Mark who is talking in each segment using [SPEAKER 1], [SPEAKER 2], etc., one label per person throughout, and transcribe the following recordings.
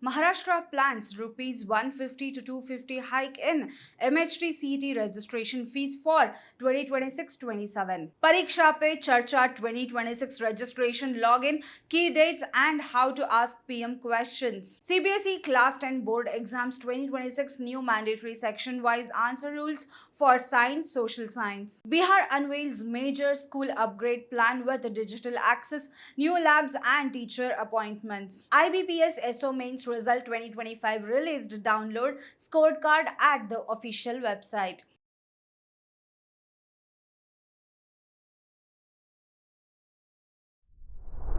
[SPEAKER 1] Maharashtra plans rupees 150 to 250 hike in MHT CET registration fees for 2026-27. Pariksha Pe Charcha 2026 registration login, key dates and how to ask PM questions. CBSE Class 10 Board Exams 2026 new mandatory section-wise answer rules for science, social science. Bihar unveils major school upgrade plan with digital access, new labs and teacher appointments. IBPS SO Mains Result 2025 released. Download scorecard at the official website.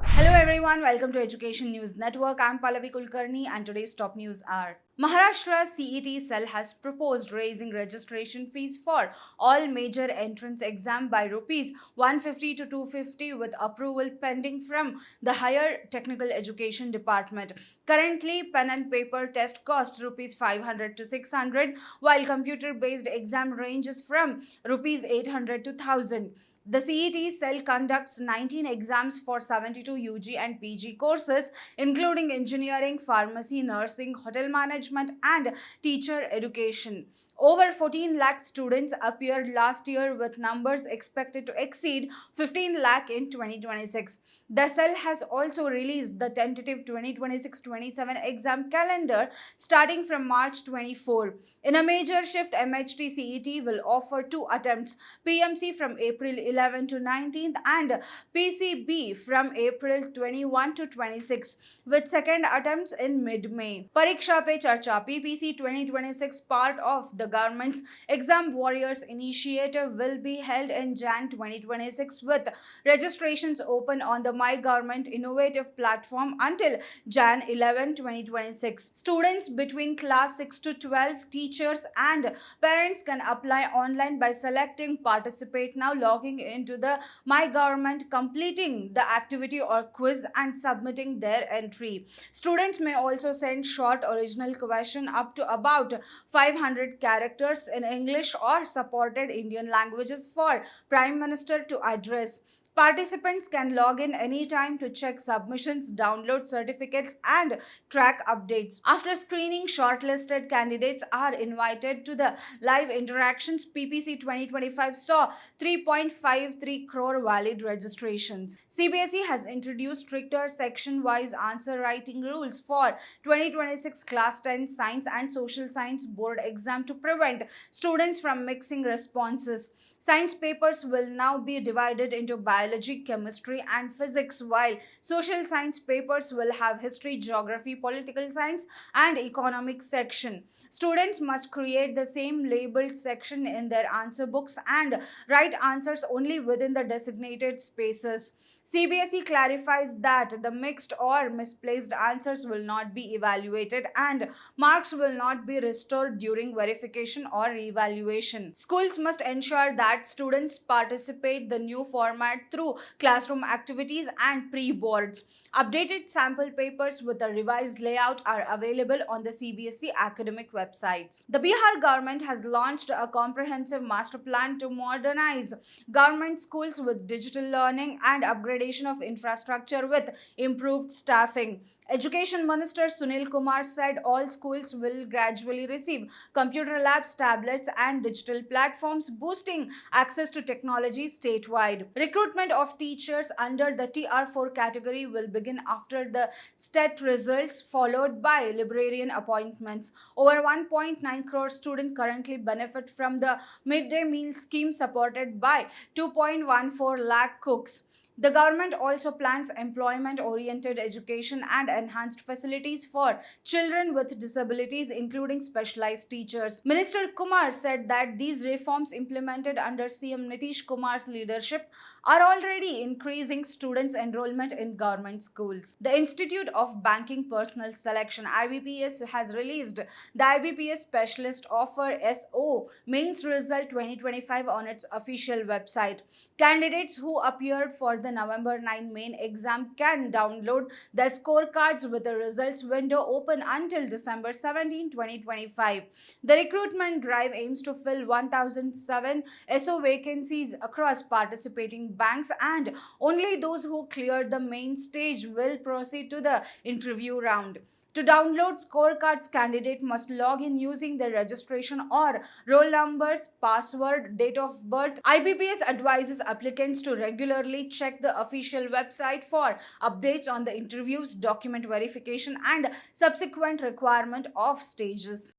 [SPEAKER 1] Hello everyone, welcome to Education News Network. I'm Pallavi Kulkarni and today's top news are: Maharashtra CET cell has proposed raising registration fees for all major entrance exam by rupees 150 to 250 with approval pending from the Higher Technical Education Department. Currently, pen and paper test costs rupees 500 to 600 while computer based exam ranges from rupees 800 to 1000. The CET cell conducts 19 exams for 72 UG and PG courses, including engineering, pharmacy, nursing, hotel management, and teacher education. Over 14 lakh students appeared last year, with numbers expected to exceed 15 lakh in 2026. The cell has also released the tentative 2026-27 exam calendar starting from March 24. In a major shift, MHT CET will offer two attempts: PMC from April 11 to 19th and PCB from April 21 to 26, with second attempts in mid-May. Pariksha Pe Charcha PPC 2026, part of the government's Exam Warriors initiative, will be held in Jan 2026 with registrations open on the My Government Innovative platform until Jan 11, 2026. Students between class 6 to 12, teachers and parents can apply online by selecting Participate Now, logging into the My Government, completing the activity or quiz and submitting their entry. Students may also send short original question up to about 500 characters in English or supported Indian languages for Prime Minister to address. Participants can log in anytime to check submissions, download certificates, and track updates. After screening, shortlisted candidates are invited to the live interactions. PPC 2025 saw 3.53 crore valid registrations. CBSE has introduced stricter section-wise answer writing rules for 2026 Class 10 Science and Social Science Board exam to prevent students from mixing responses. Science papers will now be divided into biology, chemistry, and physics, while social science papers will have history, geography, political science, and economics section. Students must create the same labeled section in their answer books and write answers only within the designated spaces. CBSE clarifies that the mixed or misplaced answers will not be evaluated and marks will not be restored during verification or evaluation. Schools must ensure that students participate the new format through classroom activities and pre-boards. Updated sample papers with a revised layout are available on the CBSE academic websites. The Bihar government has launched a comprehensive master plan to modernize government schools with digital learning and upgradation of infrastructure with improved staffing. Education Minister Sunil Kumar said all schools will gradually receive computer labs, tablets, and digital platforms, boosting access to technology statewide. Recruitment of teachers under the TR4 category will begin after the STET results, followed by librarian appointments. Over 1.9 crore students currently benefit from the midday meal scheme, supported by 2.14 lakh cooks. The government also plans employment-oriented education and enhanced facilities for children with disabilities, including specialized teachers. Minister Kumar said that these reforms implemented under CM Nitish Kumar's leadership are already increasing students' enrollment in government schools. The Institute of Banking Personnel Selection (IBPS) has released the IBPS Specialist Offer SO Mains Result 2025 on its official website. Candidates who appeared for the November 9 main exam can download their scorecards with the results window open until December 17, 2025. The recruitment drive aims to fill 1,007 SO vacancies across participating banks, and only those who cleared the main stage will proceed to the interview round. To download scorecards, candidate must log in using their registration or roll numbers, password, date of birth. IBPS advises applicants to regularly check the official website for updates on the interviews, document verification, and subsequent requirement of stages.